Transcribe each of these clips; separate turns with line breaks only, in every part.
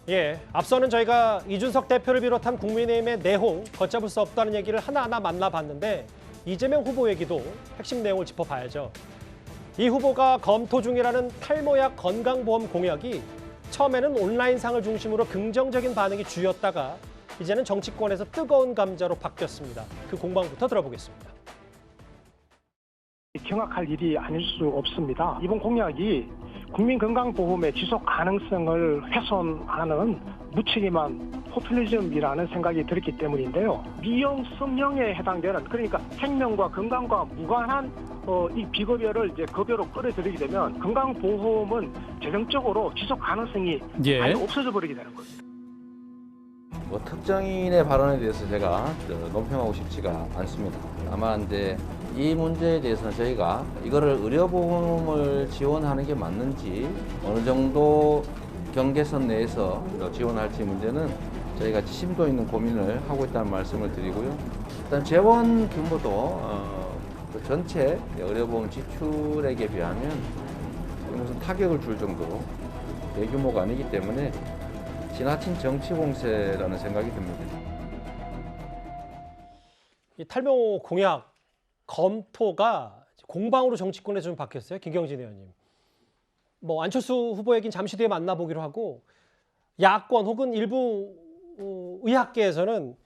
예, 앞서는 저희가 이준석 대표를 비롯한 국민의힘의 내홍, 걷잡을 수 없다는 얘기를 하나하나 만나봤는데 이재명 후보 얘기도 핵심 내용을 짚어봐야죠. 이 후보가 검토 중이라는 탈모약 건강보험 공약이 처음에는 온라인상을 중심으로 긍정적인 반응이 주였다가 이제는 정치권에서 뜨거운 감자로 바뀌었습니다. 그 공방부터 들어보겠습니다.
경악할 일이 아닐 수 없습니다. 이번 공약이 국민건강보험의 지속 가능성을 훼손하는 무책임한 포퓰리즘이라는 생각이 들었기 때문인데요. 미용 성형에 해당되는, 그러니까 생명과 건강과 무관한 이 비급여를 이제 급여로 끌어들이게 되면 건강보험은 재정적으로 지속 가능성이 아예 없어져 버리게 되는 거죠.
뭐 특정인의 발언에 대해서 제가 논평하고 싶지가 않습니다. 다만 이제 이 문제에 대해서는 저희가 이거를 의료보험을 지원하는 게 맞는지 어느 정도 경계선 내에서 지원할지 문제는 저희가 심도 있는 고민을 하고 있다는 말씀을 드리고요. 일단 재원 규모도 그 전체 의료보험 지출액에 비하면 무슨 타격을 줄 정도로 대규모가 아니기 때문에 지나친 정치 공세라는 생각이 듭니다.
이 탈모 공약 검토가 공방으로 정치권에서 좀 바뀌었어요. 김경진 의원님. 뭐 안철수 후보 얘기는 잠시 뒤에 만나보기로 하고 야권 혹은 일부 의학계에서는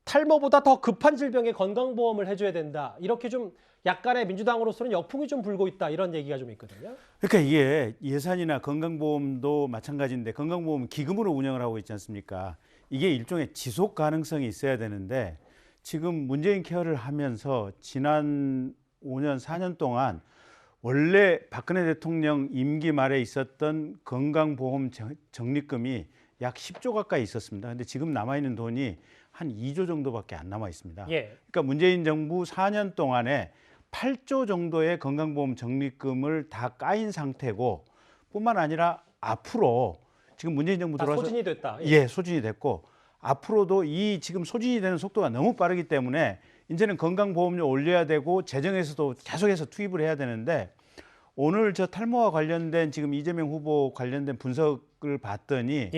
탈모보다 더 급한 질병에 건강보험을 해줘야 된다. 이렇게 좀 약간의 민주당으로서는 역풍이 좀 불고 있다. 이런 얘기가 좀 있거든요.
그러니까 이게 예산이나 건강보험도 마찬가지인데 건강보험 기금으로 운영을 하고 있지 않습니까? 이게 일종의 지속 가능성이 있어야 되는데 지금 문재인 케어를 하면서 지난 5년, 4년 동안 원래 박근혜 대통령 임기 말에 있었던 건강보험 적립금이 약 10조 가까이 있었습니다. 근데 지금 남아있는 돈이 한 2조 정도밖에 안 남아 있습니다.
예.
그러니까 문재인 정부 4년 동안에 8조 정도의 건강보험 적립금을 다 까인 상태고 뿐만 아니라 앞으로 지금 문재인 정부 들어와서
소진이 됐다.
예, 소진이 됐고 앞으로도 이 지금 소진이 되는 속도가 너무 빠르기 때문에 이제는 건강보험료 올려야 되고 재정에서도 계속해서 투입을 해야 되는데 오늘 저 탈모와 관련된 지금 이재명 후보 관련된 분석을 봤더니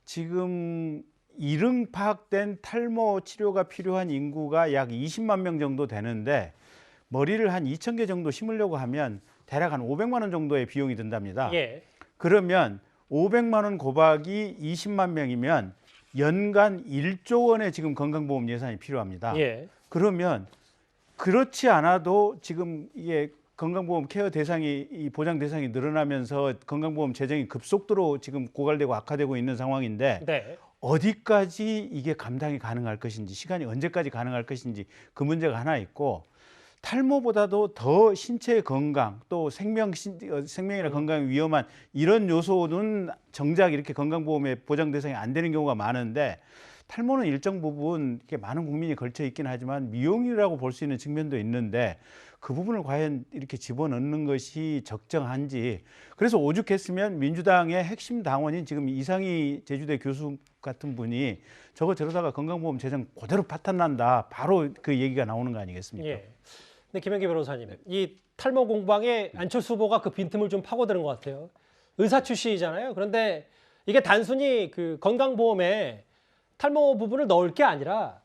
지금 이릉 파악된 탈모 치료가 필요한 인구가 약 20만 명 정도 되는데 머리를 한 2,000개 정도 심으려고 하면 대략 한 500만 원 정도의 비용이 든답니다. 그러면 500만 원 곱하기 20만 명이면 연간 1조 원의 지금 건강보험 예산이 필요합니다. 그러면 그렇지 않아도 지금 이게 건강보험 케어 대상이 이 보장 대상이 늘어나면서 건강보험 재정이 급속도로 지금 고갈되고 악화되고 있는 상황인데 어디까지 이게 감당이 가능할 것인지 시간이 언제까지 가능할 것인지 그 문제가 하나 있고 탈모보다도 더 신체의 건강 또 생명이나 건강이 위험한 이런 요소는 정작 이렇게 건강보험의 보장 대상이 안 되는 경우가 많은데 탈모는 일정 부분 이렇게 많은 국민이 걸쳐 있긴 하지만 미용이라고 볼 수 있는 측면도 있는데 그 부분을 과연 이렇게 집어넣는 것이 적정한지 그래서 오죽했으면 민주당의 핵심 당원인 지금 이상희 제주대 교수 같은 분이 저러다가 건강보험 재정 그대로 파탄난다 바로 그 얘기가 나오는 거 아니겠습니까?
근데 김현기 변호사님, 이 탈모 공방에 안철수 후보가 그 빈틈을 좀 파고드는 것 같아요. 의사 출신이잖아요. 그런데 이게 단순히 그 건강보험에 탈모 부분을 넣을 게 아니라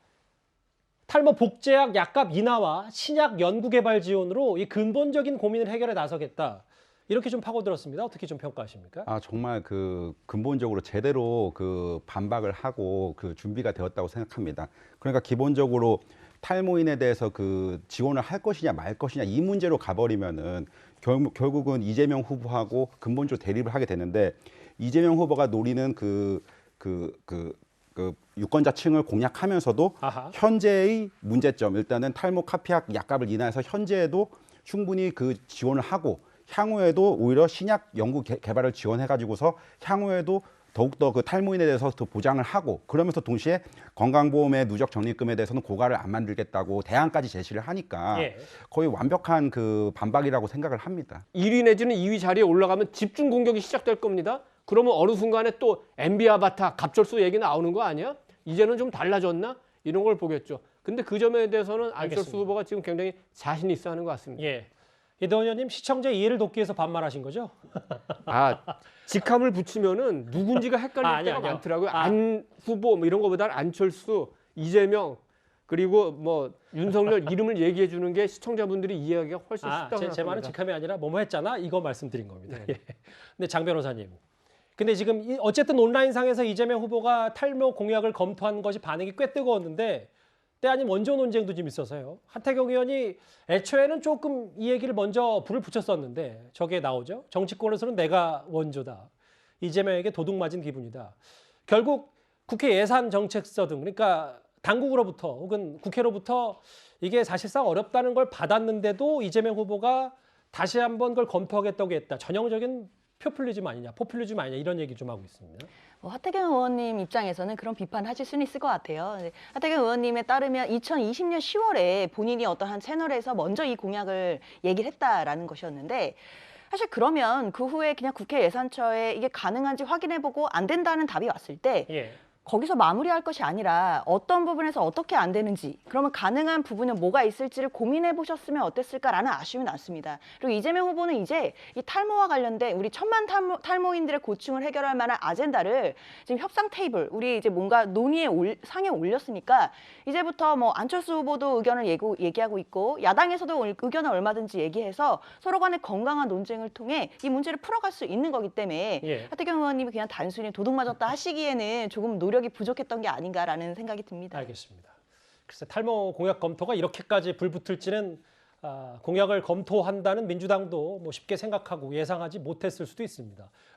탈모 복제약 약값 인하와 신약 연구개발 지원으로 이 근본적인 고민을 해결해 나서겠다. 이렇게 좀 파고들었습니다. 어떻게 좀 평가하십니까?
정말 그 근본적으로 제대로 그 반박을 하고 그 준비가 되었다고 생각합니다. 그러니까 기본적으로 탈모인에 대해서 그 지원을 할 것이냐 말 것이냐 이 문제로 가버리면은 결국은 이재명 후보하고 근본적으로 대립을 하게 되는데 이재명 후보가 노리는 그 유권자층을 공략하면서도 현재의 문제점 일단은 탈모 카피약 약값을 인하해서 현재에도 충분히 그 지원을 하고 향후에도 오히려 신약 연구 개발을 지원해 가지고서 향후에도 더욱더 그 탈모인에 대해서 더 보장을 하고 그러면서 동시에 건강보험의 누적 적립금에 대해서는 고갈을 안 만들겠다고 대안까지 제시를 하니까 거의 완벽한 그 반박이라고 생각을 합니다.
1위 내지는 2위 자리에 올라가면 집중 공격이 시작될 겁니다. 그러면 어느 순간에 또 MB 아바타 갑절수 얘기 나오는 거 아니야? 이제는 좀 달라졌나? 이런 걸 보겠죠. 근데 그 점에 대해서는 안철수 후보가 지금 굉장히 자신 있어 하는 것 같습니다.
이대원 의원님 시청자 이해를 돕기 위해서 반말하신 거죠?
아, 직함을 붙이면은 누군지가 헷갈릴 때가
아니요.
많더라고요. 안 후보 뭐 이런 거보다는 안철수, 이재명 그리고 뭐 윤석열 이름을 얘기해 주는 게 시청자분들이 이해하기가 훨씬 쉽다고
제 말은
생각합니다.
직함이 아니라 뭐뭐 했잖아 이거 말씀드린 겁니다. 예. 근데 장 변호사님, 근데 지금 어쨌든 온라인상에서 이재명 후보가 탈모 공약을 검토한 것이 반응이 꽤 뜨거웠는데 때 아닌 원조 논쟁도 좀 있어서요. 하태경 의원이 애초에는 조금 이 얘기를 먼저 불을 붙였었는데 저게 나오죠. 정치권에서는 내가 원조다. 이재명에게 도둑 맞은 기분이다. 결국 국회 예산정책서 등 그러니까 당국으로부터 혹은 국회로부터 이게 사실상 어렵다는 걸 받았는데도 이재명 후보가 다시 한번 그걸 검토하겠다고 했다. 전형적인 포퓰리즘 아니냐, 포퓰리즘 아니냐 이런 얘기 좀 하고 있습니다.
하태경 의원님 입장에서는 그런 비판하실 수는 있을 것 같아요. 하태경 의원님에 따르면 2020년 10월에 본인이 어떤 한 채널에서 먼저 이 공약을 얘기를 했다라는 것이었는데 사실 그러면 그 후에 그냥 국회 예산처에 이게 가능한지 확인해보고 안 된다는 답이 왔을 때
예.
거기서 마무리할 것이 아니라 어떤 부분에서 어떻게 안 되는지 그러면 가능한 부분은 뭐가 있을지를 고민해 보셨으면 어땠을까라는 아쉬움이 남습니다. 그리고 이재명 후보는 이제 이 탈모와 관련된 우리 천만 탈모인들의 고충을 해결할 만한 아젠다를 지금 협상 테이블 우리 이제 뭔가 논의의 상에 올렸으니까 이제부터 뭐 안철수 후보도 의견을 얘기하고 있고 야당에서도 의견을 얼마든지 얘기해서 서로 간의 건강한 논쟁을 통해 이 문제를 풀어갈 수 있는 거기 때문에
예.
하태경 의원님이 그냥 단순히 도둑 맞았다 하시기에는 조금 노력이 부족했던 게 아닌가라는 생각이 듭니다.
알겠습니다. 글쎄 탈모 공약 검토가 이렇게까지 불붙을지는 공약을 검토한다는 민주당도 뭐 쉽게 생각하고 예상하지 못했을 수도 있습니다.